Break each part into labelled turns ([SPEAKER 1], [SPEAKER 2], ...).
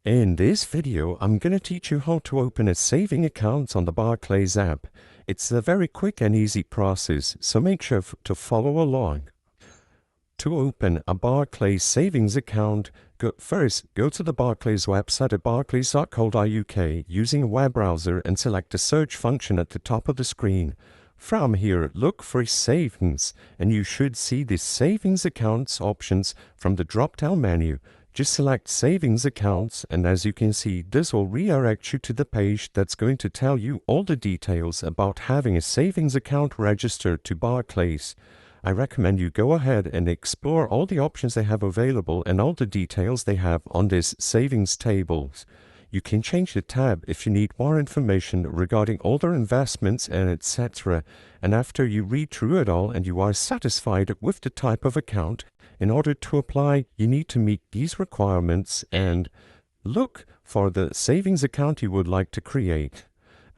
[SPEAKER 1] In this video, I'm going to teach you how to open a saving account on the Barclays app. It's a very quick and easy process, so make sure to follow along. To open a Barclays savings account, first go to the Barclays website at barclays.co.uk using a web browser and select the search function at the top of the screen. From here, look for savings, and you should see the savings accounts options from the drop-down menu. Just select savings accounts, and as you can see, this will redirect you to the page that's going to tell you all the details about having a savings account registered to Barclays. I recommend you go ahead and explore all the options they have available and all the details they have on this savings tables. You can change the tab if you need more information regarding all their investments and etc. And after you read through it all and you are satisfied with the type of account, in order to apply, you need to meet these requirements and look for the savings account you would like to create.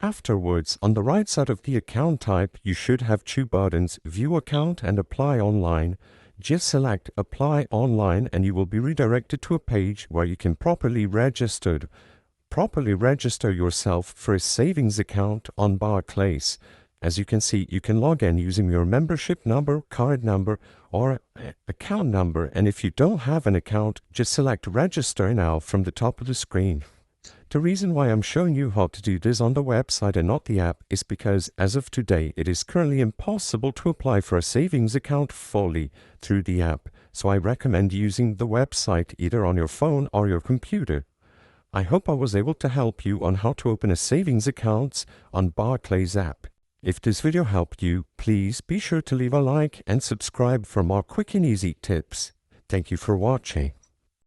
[SPEAKER 1] Afterwards, on the right side of the account type, you should have two buttons, View Account and Apply Online. Just select Apply Online and you will be redirected to a page where you can properly register yourself for a savings account on Barclays. As you can see, you can log in using your membership number, card number, or account number, and if you don't have an account, just select Register Now from the top of the screen. The reason why I'm showing you how to do this on the website and not the app is because as of today, it is currently impossible to apply for a savings account fully through the app, so I recommend using the website either on your phone or your computer. I hope I was able to help you on how to open a savings account on Barclays app. If this video helped you, please be sure to leave a like and subscribe for more quick and easy tips. Thank you for watching.